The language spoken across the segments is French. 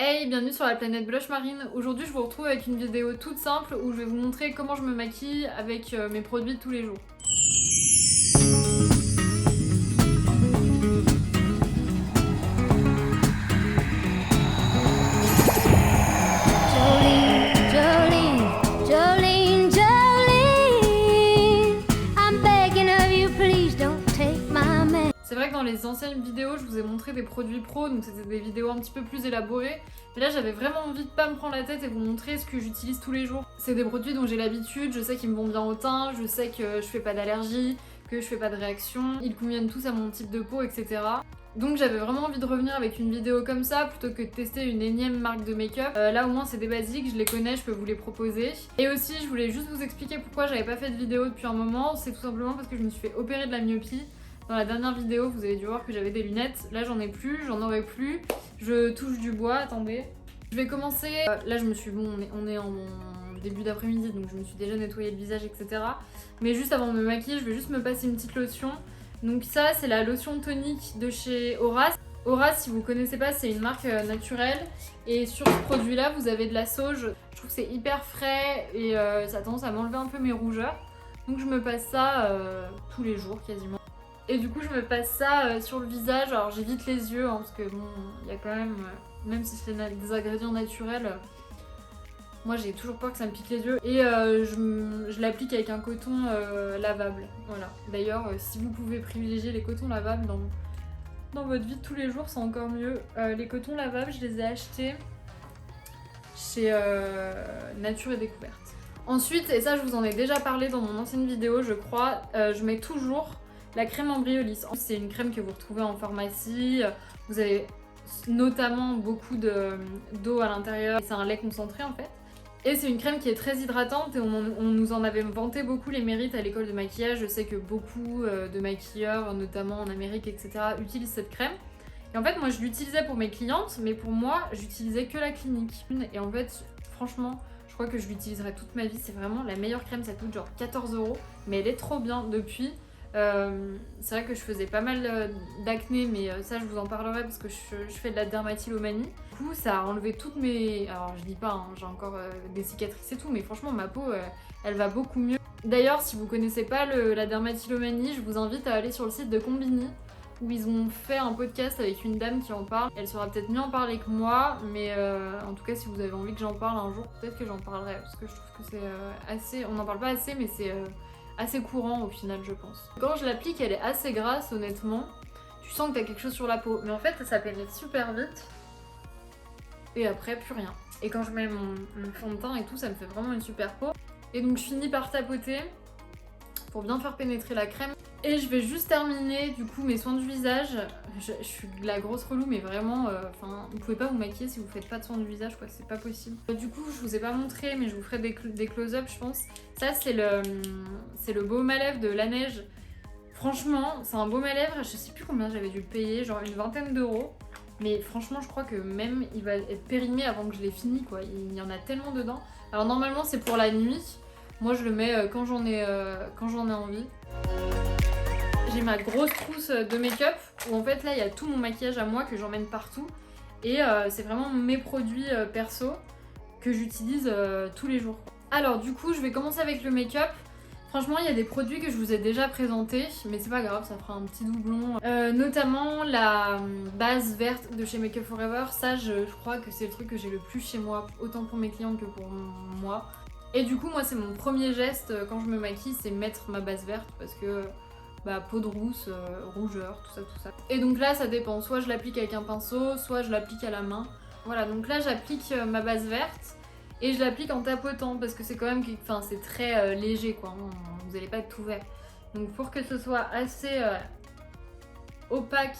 Hey, bienvenue sur la planète Blush Marine. Aujourd'hui, je vous retrouve avec une vidéo toute simple où je vais vous montrer comment je me maquille avec mes produits de tous les jours. C'est vrai que dans les anciennes vidéos, je vous ai montré des produits pro, donc c'était des vidéos un petit peu plus élaborées. Mais là, j'avais vraiment envie de pas me prendre la tête et vous montrer ce que j'utilise tous les jours. C'est des produits dont j'ai l'habitude, je sais qu'ils me vont bien au teint, je sais que je fais pas d'allergie, que je fais pas de réaction, ils conviennent tous à mon type de peau, etc. Donc j'avais vraiment envie de revenir avec une vidéo comme ça plutôt que de tester une énième marque de make-up. Là au moins c'est des basiques, je les connais, je peux vous les proposer. Et aussi je voulais juste vous expliquer pourquoi j'avais pas fait de vidéo depuis un moment. C'est tout simplement parce que je me suis fait opérer de la myopie. Dans la dernière vidéo vous avez dû voir que j'avais des lunettes. Là j'en ai plus, j'en aurai plus. Je touche du bois, attendez. Je vais commencer, là je me suis, bon on est en début d'après-midi donc je me suis déjà nettoyé le visage etc. Mais juste avant de me maquiller je vais juste me passer une petite lotion. Donc ça c'est la lotion tonique de chez Horace. Horace si vous connaissez pas c'est une marque naturelle et sur ce produit là vous avez de la sauge. Je trouve que c'est hyper frais et ça a tendance à m'enlever un peu mes rougeurs. Donc je me passe ça tous les jours quasiment. Et du coup je me passe ça sur le visage, alors j'évite les yeux hein, parce que bon il y a quand même si c'est des ingrédients naturels, moi j'ai toujours peur que ça me pique les yeux. Et je l'applique avec un coton lavable. Voilà. D'ailleurs, si vous pouvez privilégier les cotons lavables dans votre vie de tous les jours, c'est encore mieux. Les cotons lavables, je les ai achetés chez Nature et Découverte. Ensuite, et ça je vous en ai déjà parlé dans mon ancienne vidéo, je crois, je mets toujours la crème Embryolisse. C'est une crème que vous retrouvez en pharmacie. Vous avez notamment beaucoup d'eau à l'intérieur. C'est un lait concentré en fait. Et c'est une crème qui est très hydratante et on nous en avait vanté beaucoup les mérites à l'école de maquillage. Je sais que beaucoup de maquilleurs, notamment en Amérique, etc., utilisent cette crème. Et en fait, moi je l'utilisais pour mes clientes, mais pour moi, j'utilisais que la clinique. Et en fait, franchement, je crois que je l'utiliserai toute ma vie. C'est vraiment la meilleure crème, ça coûte genre 14 €, mais elle est trop bien depuis. C'est vrai que je faisais pas mal d'acné, mais ça je vous en parlerai parce que je fais de la dermatillomanie. Du coup ça a enlevé toutes mes... Alors je dis pas, hein, j'ai encore des cicatrices et tout, mais franchement ma peau elle va beaucoup mieux. D'ailleurs si vous connaissez pas la dermatillomanie, je vous invite à aller sur le site de Combini où ils ont fait un podcast avec une dame qui en parle. Elle saura peut-être mieux en parler que moi, mais en tout cas si vous avez envie que j'en parle un jour, peut-être que j'en parlerai parce que je trouve que c'est assez... On n'en parle pas assez, mais c'est... assez courant au final je pense. Quand je l'applique elle est assez grasse honnêtement. Tu sens que t'as quelque chose sur la peau. Mais en fait ça pénètre super vite. Et après plus rien. Et quand je mets mon fond de teint et tout ça me fait vraiment une super peau. Et donc je finis par tapoter pour bien faire pénétrer la crème. Et je vais juste terminer du coup mes soins du visage. Je suis la grosse relou mais vraiment, vous pouvez pas vous maquiller si vous faites pas de soins du visage quoi, c'est pas possible. Du coup je vous ai pas montré mais je vous ferai des close-up je pense. Ça c'est le baume à lèvres de La Neige. Franchement c'est un baume à lèvres, je sais plus combien j'avais dû le payer, genre une vingtaine d'euros. Mais franchement je crois que même il va être périmé avant que je l'ai fini quoi, il y en a tellement dedans. Alors normalement c'est pour la nuit, moi je le mets quand j'en ai envie. J'ai ma grosse trousse de make-up où en fait là il y a tout mon maquillage à moi que j'emmène partout et c'est vraiment mes produits perso que j'utilise tous les jours. Alors du coup je vais commencer avec le make-up. Franchement il y a des produits que je vous ai déjà présentés mais c'est pas grave, ça fera un petit doublon. Notamment la base verte de chez Make Up Forever, ça je crois que c'est le truc que j'ai le plus chez moi, autant pour mes clientes que pour moi. Et du coup moi c'est mon premier geste quand je me maquille, c'est mettre ma base verte parce que peau de rousse, rougeur, tout ça. Et donc là ça dépend, soit je l'applique avec un pinceau, soit je l'applique à la main. Voilà, donc là j'applique ma base verte et je l'applique en tapotant parce que c'est quand même, c'est très léger quoi, vous allez pas être tout vert. Donc pour que ce soit assez opaque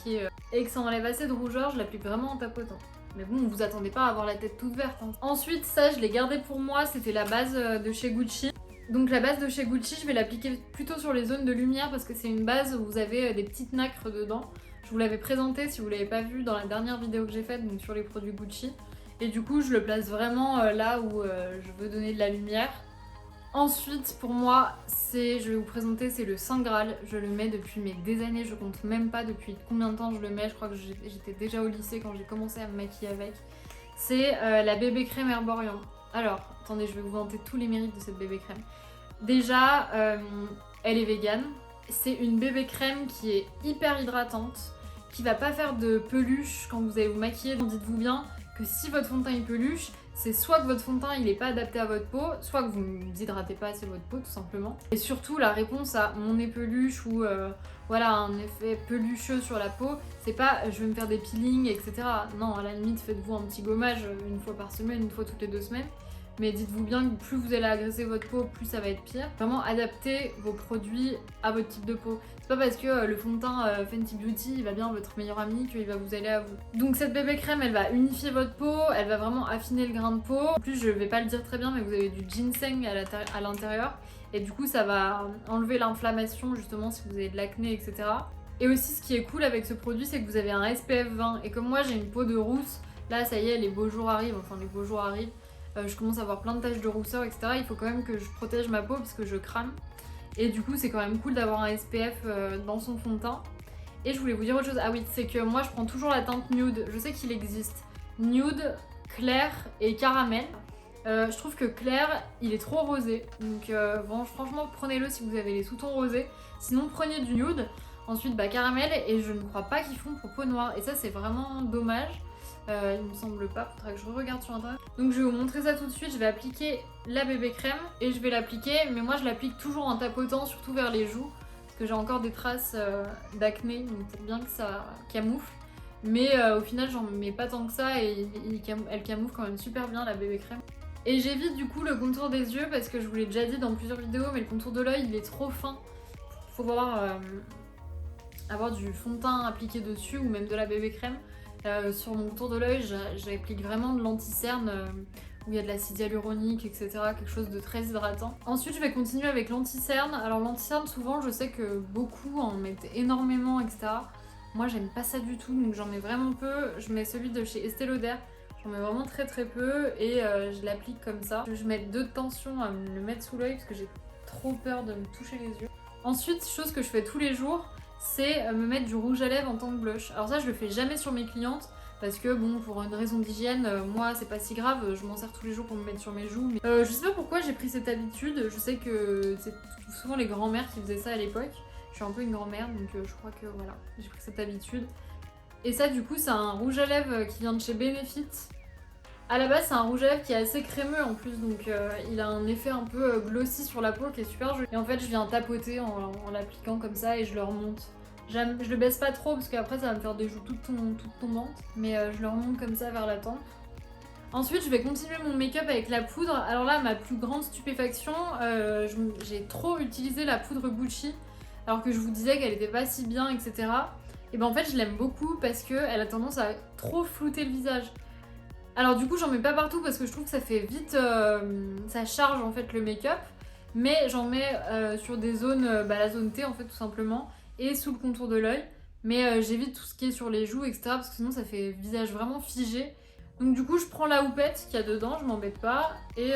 et que ça enlève assez de rougeur, je l'applique vraiment en tapotant. Mais bon, vous attendez pas à avoir la tête toute verte. Hein. Ensuite, ça je l'ai gardé pour moi, c'était la base de chez Gucci. Donc la base de chez Gucci, je vais l'appliquer plutôt sur les zones de lumière parce que c'est une base où vous avez des petites nacres dedans. Je vous l'avais présenté si vous l'avez pas vu dans la dernière vidéo que j'ai faite, donc sur les produits Gucci. Et du coup, je le place vraiment là où je veux donner de la lumière. Ensuite, pour moi, je vais vous présenter, c'est le Saint Graal. Je le mets depuis des années, je compte même pas depuis combien de temps je le mets. Je crois que j'étais déjà au lycée quand j'ai commencé à me maquiller avec. c'est la bébé crème Herborian. Alors, attendez, je vais vous vanter tous les mérites de cette bébé crème. Déjà, elle est végane. C'est une bébé crème qui est hyper hydratante, qui va pas faire de peluche quand vous allez vous maquiller. Donc dites-vous bien que si votre fond de teint est peluche, c'est soit que votre fond de teint il est pas adapté à votre peau, soit que vous ne hydratez pas assez votre peau tout simplement. Et surtout la réponse à mon nez peluche ou voilà un effet pelucheux sur la peau, c'est pas je vais me faire des peelings etc. Non, à la limite faites-vous un petit gommage une fois par semaine, une fois toutes les 2 semaines. Mais dites-vous bien que plus vous allez agresser votre peau, plus ça va être pire. Vraiment adaptez vos produits à votre type de peau. C'est pas parce que le fond de teint Fenty Beauty il va bien à votre meilleur ami qu'il va vous aller à vous. Donc cette bébé crème elle va unifier votre peau, elle va vraiment affiner le grain de peau. En plus je vais pas le dire très bien mais vous avez du ginseng à l'intérieur. Et du coup ça va enlever l'inflammation justement si vous avez de l'acné etc. Et aussi ce qui est cool avec ce produit c'est que vous avez un SPF 20. Et comme moi j'ai une peau de rousse, là ça y est les beaux jours arrivent, enfin les beaux jours arrivent. Je commence à avoir plein de taches de rousseur, etc. Il faut quand même que je protège ma peau parce que je crame. Et du coup, c'est quand même cool d'avoir un SPF dans son fond de teint. Et je voulais vous dire autre chose. Ah oui, c'est que moi, je prends toujours la teinte nude. Je sais qu'il existe nude, clair et caramel. Je trouve que clair, il est trop rosé. Donc franchement, prenez-le si vous avez les sous-tons rosés. Sinon, prenez du nude. Ensuite, caramel. Et je ne crois pas qu'ils font pour peau noire. Et ça, c'est vraiment dommage. Il me semble pas, faudra que je regarde sur internet. Donc je vais vous montrer ça tout de suite, je vais appliquer la bébé crème et je vais l'appliquer, mais moi je l'applique toujours en tapotant, surtout vers les joues, parce que j'ai encore des traces d'acné, donc pour bien que ça camoufle. Mais au final j'en mets pas tant que ça et elle camoufle quand même super bien la bébé crème. Et j'évite du coup le contour des yeux parce que je vous l'ai déjà dit dans plusieurs vidéos, mais le contour de l'œil il est trop fin. Faut avoir du fond de teint appliqué dessus ou même de la bébé crème. Sur mon contour de l'œil, j'applique vraiment de l'anti-cerne où il y a de l'acide hyaluronique, etc. Quelque chose de très hydratant. Ensuite, je vais continuer avec l'anti-cerne. Alors l'anti-cerne, souvent, je sais que beaucoup en mettent énormément, etc. Moi, j'aime pas ça du tout, donc j'en mets vraiment peu. Je mets celui de chez Estée Lauder. J'en mets vraiment très très peu et je l'applique comme ça. Je mets 2 tensions à me le mettre sous l'œil parce que j'ai trop peur de me toucher les yeux. Ensuite, chose que je fais tous les jours, c'est me mettre du rouge à lèvres en tant que blush. Alors ça je le fais jamais sur mes clientes parce que bon pour une raison d'hygiène, moi c'est pas si grave, je m'en sers tous les jours pour me mettre sur mes joues. Mais je sais pas pourquoi j'ai pris cette habitude, je sais que c'est souvent les grands-mères qui faisaient ça à l'époque. Je suis un peu une grand-mère donc je crois que voilà, j'ai pris cette habitude. Et ça du coup c'est un rouge à lèvres qui vient de chez Benefit. À la base, c'est un rouge à lèvres qui est assez crémeux en plus, donc il a un effet un peu glossy sur la peau qui est super joli. Et en fait, je viens tapoter en l'appliquant comme ça et je le remonte. Je le baisse pas trop parce qu'après, ça va me faire des joues toutes tombantes, mais je le remonte comme ça vers la tempe. Ensuite, je vais continuer mon make-up avec la poudre. Alors là, ma plus grande stupéfaction, j'ai trop utilisé la poudre Gucci, alors que je vous disais qu'elle était pas si bien, etc. Et ben en fait, je l'aime beaucoup parce qu'elle a tendance à trop flouter le visage. Alors du coup j'en mets pas partout parce que je trouve que ça fait vite, ça charge en fait le make-up. Mais j'en mets sur des zones, la zone T en fait tout simplement, et sous le contour de l'œil. Mais j'évite tout ce qui est sur les joues etc. parce que sinon ça fait visage vraiment figé. Donc du coup je prends la houppette qu'il y a dedans, je m'embête pas. Et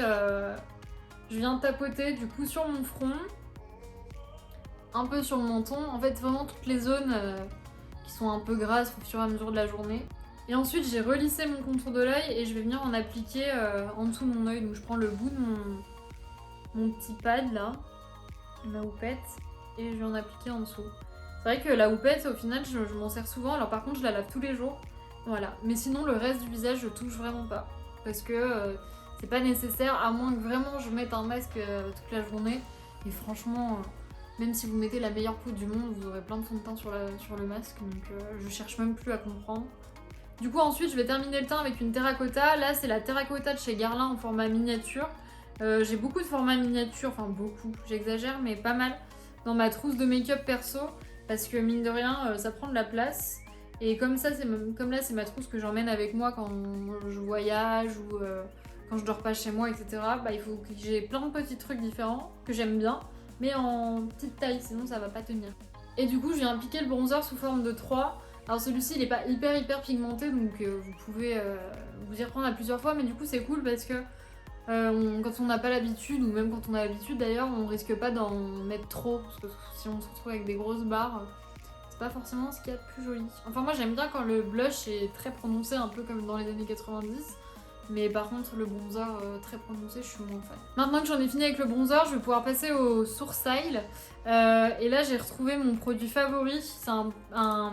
je viens tapoter du coup sur mon front, un peu sur le menton. En fait vraiment toutes les zones qui sont un peu grasses au fur et à mesure de la journée. Et ensuite j'ai relissé mon contour de l'œil et je vais venir en appliquer en dessous de mon œil. Donc je prends le bout de mon petit pad là, ma houppette, et je vais en appliquer en dessous. C'est vrai que la houppette au final je m'en sers souvent, alors par contre je la lave tous les jours. Voilà, mais sinon le reste du visage je touche vraiment pas. Parce que c'est pas nécessaire à moins que vraiment je mette un masque toute la journée. Et franchement, même si vous mettez la meilleure poudre du monde, vous aurez plein de fond de teint sur le masque. Donc je cherche même plus à comprendre. Du coup ensuite je vais terminer le teint avec une terracotta. Là c'est la terracotta de chez Guerlain en format miniature. J'ai beaucoup de formats miniature, enfin beaucoup, j'exagère mais pas mal dans ma trousse de make-up perso. Parce que mine de rien ça prend de la place. Et comme ça, comme là c'est ma trousse que j'emmène avec moi quand je voyage ou quand je dors pas chez moi etc. Il faut que j'ai plein de petits trucs différents que j'aime bien. Mais en petite taille sinon ça va pas tenir. Et du coup je viens appliquer le bronzer sous forme de 3. Alors celui-ci il est pas hyper pigmenté donc vous pouvez vous y reprendre à plusieurs fois, mais du coup c'est cool parce que quand on n'a pas l'habitude, ou même quand on a l'habitude d'ailleurs, on risque pas d'en mettre trop parce que si on se retrouve avec des grosses barres, c'est pas forcément ce qu'il y a de plus joli. Enfin moi j'aime bien quand le blush est très prononcé, un peu comme dans les années 90. Mais par contre, le bronzer très prononcé, je suis moins fan. Maintenant que j'en ai fini avec le bronzer, je vais pouvoir passer au sourcil. Et là, j'ai retrouvé mon produit favori. C'est un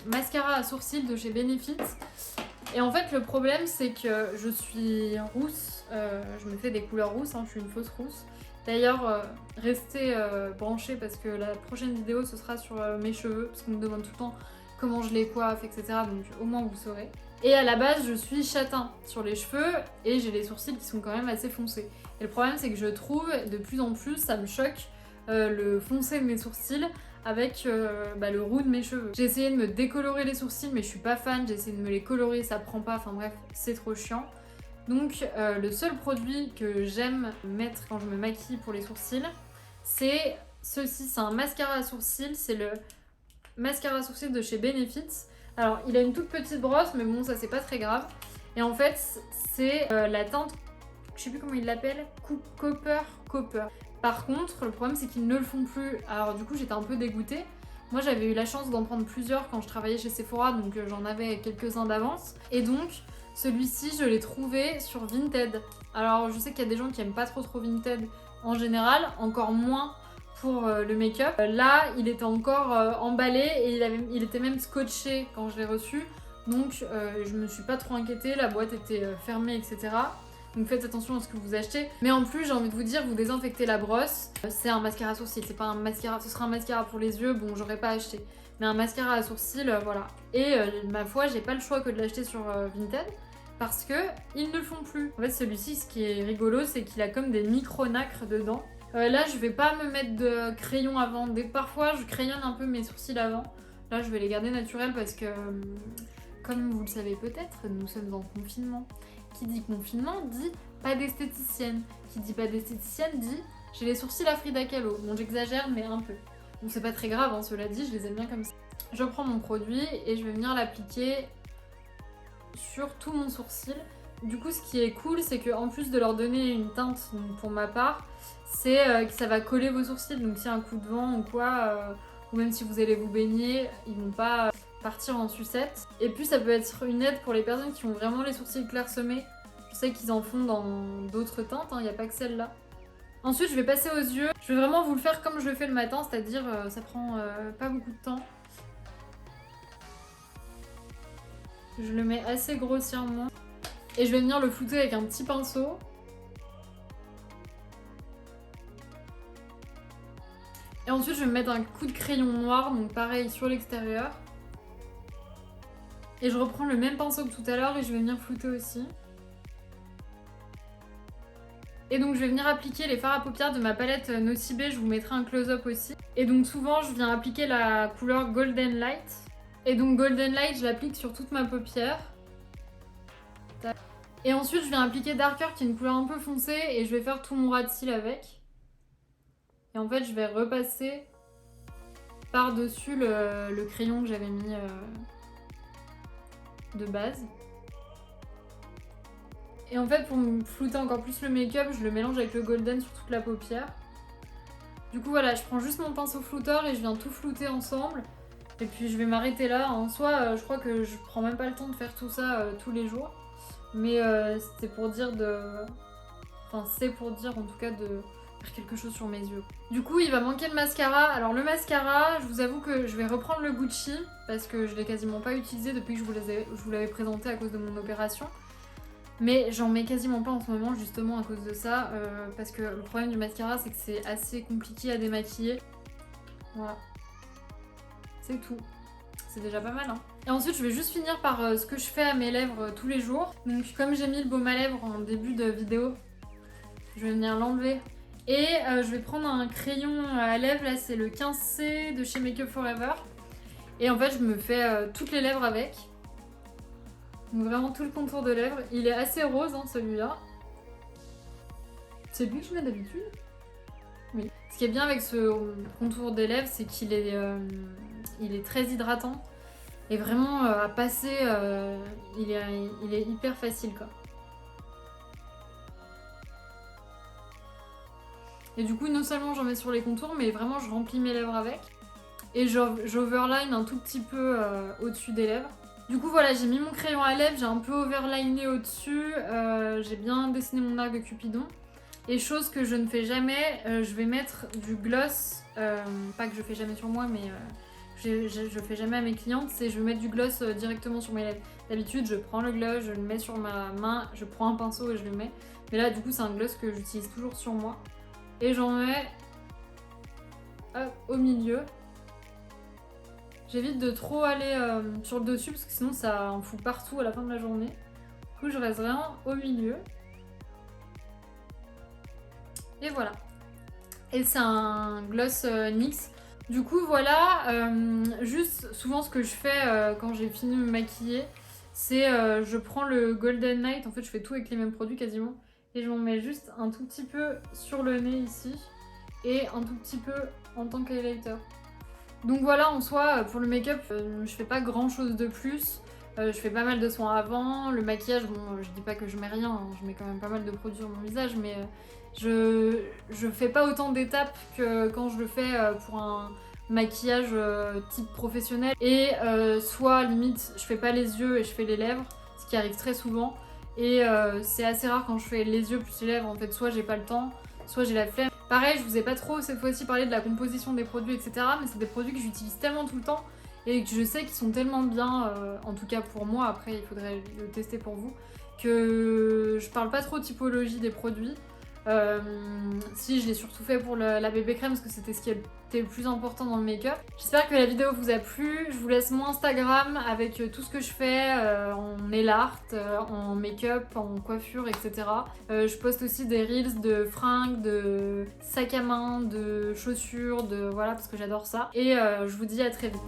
mascara à sourcils de chez Benefit. Et en fait, le problème, c'est que je suis rousse. Je me fais des couleurs rousses, hein, je suis une fausse rousse. D'ailleurs, restez branchés parce que la prochaine vidéo, ce sera sur mes cheveux. Parce qu'on me demande tout le temps comment je les coiffe, etc. Donc au moins, vous saurez. Et à la base, je suis châtain sur les cheveux et j'ai les sourcils qui sont quand même assez foncés. Et le problème, c'est que je trouve de plus en plus, ça me choque, le foncé de mes sourcils avec le roux de mes cheveux. J'ai essayé de me décolorer les sourcils, mais je suis pas fan. J'ai essayé de me les colorer, ça prend pas. Enfin bref, c'est trop chiant. Donc le seul produit que j'aime mettre quand je me maquille pour les sourcils, c'est ceci. C'est un mascara à sourcils. C'est le mascara à sourcils de chez Benefit. Alors, il a une toute petite brosse, mais bon, ça c'est pas très grave. Et en fait, c'est la teinte, je sais plus comment ils l'appellent, Copper. Par contre, le problème c'est qu'ils ne le font plus. Alors du coup, j'étais un peu dégoûtée. Moi, j'avais eu la chance d'en prendre plusieurs quand je travaillais chez Sephora, donc j'en avais quelques-uns d'avance. Et donc, celui-ci, je l'ai trouvé sur Vinted. Alors, je sais qu'il y a des gens qui aiment pas trop Vinted en général, encore moins pour le make-up. Là, il était encore emballé et il était même scotché quand je l'ai reçu. Donc, je me suis pas trop inquiétée. La boîte était fermée, etc. Donc faites attention à ce que vous achetez. Mais en plus, j'ai envie de vous dire, vous désinfectez la brosse. C'est un mascara à sourcils, c'est pas un mascara. Ce sera un mascara pour les yeux. Bon, j'aurais pas acheté. Mais un mascara à sourcils, voilà. Et ma foi, j'ai pas le choix que de l'acheter sur Vinted. Parce que ils ne le font plus. En fait, celui-ci, ce qui est rigolo, c'est qu'il a comme des micro-nacres dedans. Là, je vais pas me mettre de crayon avant. Parfois, je crayonne un peu mes sourcils avant. Là, je vais les garder naturels parce que, comme vous le savez peut-être, nous sommes en confinement. Qui dit confinement dit pas d'esthéticienne. Qui dit pas d'esthéticienne dit j'ai les sourcils à Frida Kahlo. Bon, j'exagère, mais un peu. Bon, c'est pas très grave, hein, cela dit, je les aime bien comme ça. Je prends mon produit et je vais venir l'appliquer sur tout mon sourcil. Du coup, ce qui est cool, c'est qu'en plus de leur donner une teinte, donc pour ma part, c'est que ça va coller vos sourcils. Donc s'il y a un coup de vent ou quoi, ou même si vous allez vous baigner, ils vont pas partir en sucette. Et puis ça peut être une aide pour les personnes qui ont vraiment les sourcils clairsemés. Je sais qu'ils en font dans d'autres teintes, il n'y a pas que celle-là. Ensuite, je vais passer aux yeux. Je vais vraiment vous le faire comme je le fais le matin, c'est-à-dire ça prend pas beaucoup de temps. Je le mets assez grossièrement. Et je vais venir le flouter avec un petit pinceau. Et ensuite, je vais me mettre un coup de crayon noir, donc pareil sur l'extérieur. Et je reprends le même pinceau que tout à l'heure et je vais venir flouter aussi. Et donc je vais venir appliquer les fards à paupières de ma palette Nocibé, je vous mettrai un close-up aussi. Et donc souvent, je viens appliquer la couleur Golden Light. Et donc Golden Light, je l'applique sur toute ma paupière. Et ensuite, je viens appliquer Darker, qui est une couleur un peu foncée, et je vais faire tout mon ras de cils avec. Et en fait, je vais repasser par-dessus le crayon que j'avais mis de base. Et en fait, pour me flouter encore plus le make-up, je le mélange avec le golden sur toute la paupière. Du coup, voilà, je prends juste mon pinceau flouteur et je viens tout flouter ensemble. Et puis, je vais m'arrêter là. En soi, je crois que je prends même pas le temps de faire tout ça tous les jours. Mais c'était pour dire de... Enfin, c'est pour dire en tout cas de faire quelque chose sur mes yeux. Du coup, il va manquer de mascara. Alors le mascara, je vous avoue que je vais reprendre le Gucci parce que je l'ai quasiment pas utilisé depuis que je vous l'avais présenté à cause de mon opération. Mais j'en mets quasiment pas en ce moment justement à cause de ça. Parce que le problème du mascara, c'est que c'est assez compliqué à démaquiller. Voilà. C'est tout. C'est déjà pas mal, hein. Et ensuite, je vais juste finir par ce que je fais à mes lèvres tous les jours. Donc, comme j'ai mis le baume à lèvres en début de vidéo, je vais venir l'enlever. Et je vais prendre un crayon à lèvres, là c'est le 15C de chez Make Up Forever. Et en fait, je me fais toutes les lèvres avec. Donc vraiment tout le contour de lèvres. Il est assez rose, hein, celui-là. C'est lui que je mets d'habitude. Oui. Ce qui est bien avec ce contour des lèvres, c'est qu'il est, il est très hydratant. Et vraiment, à passer, il est hyper facile, quoi. Et du coup, non seulement j'en mets sur les contours, mais vraiment, je remplis mes lèvres avec. Et j'overline un tout petit peu au-dessus des lèvres. Du coup voilà, j'ai mis mon crayon à lèvres, j'ai un peu overliné au-dessus, j'ai bien dessiné mon arc de Cupidon. Et chose que je ne fais jamais, je vais mettre du gloss, pas que je fais jamais sur moi, mais je fais jamais à mes clientes, c'est je vais mettre du gloss directement sur mes lèvres. D'habitude, je prends le gloss, je le mets sur ma main, je prends un pinceau et je le mets. Mais là, du coup, c'est un gloss que j'utilise toujours sur moi. Et j'en mets hop, au milieu. J'évite de trop aller sur le dessus parce que sinon ça en fout partout à la fin de la journée. Du coup, je reste vraiment au milieu. Et voilà. Et c'est un gloss NYX. Du coup, voilà. Juste, souvent, ce que je fais quand j'ai fini de me maquiller, c'est je prends le Golden Night. En fait, je fais tout avec les mêmes produits quasiment. Et je m'en mets juste un tout petit peu sur le nez ici. Et un tout petit peu en tant qu'highlighter. Donc voilà, en soi, pour le make-up, je fais pas grand chose de plus. Je fais pas mal de soins avant. Le maquillage, bon, je dis pas que je mets rien, hein, je mets quand même pas mal de produits sur mon visage, mais je fais pas autant d'étapes que quand je le fais pour un maquillage type professionnel. Et soit limite, je fais pas les yeux et je fais les lèvres, ce qui arrive très souvent. Et c'est assez rare quand je fais les yeux plus les lèvres, en fait, soit j'ai pas le temps, soit j'ai la flemme. Pareil, je vous ai pas trop cette fois-ci parlé de la composition des produits, etc. Mais c'est des produits que j'utilise tellement tout le temps et que je sais qu'ils sont tellement bien, en tout cas pour moi, après il faudrait le tester pour vous, que je parle pas trop typologie des produits. Si, je l'ai surtout fait pour la bébé crème parce que c'était ce qui était le plus important dans le make-up. J'espère que la vidéo vous a plu. Je vous laisse mon Instagram avec tout ce que je fais en nail art, en make-up, en coiffure, etc. Je poste aussi des reels de fringues, de sacs à main, de chaussures, de voilà, parce que j'adore ça. Et je vous dis à très vite.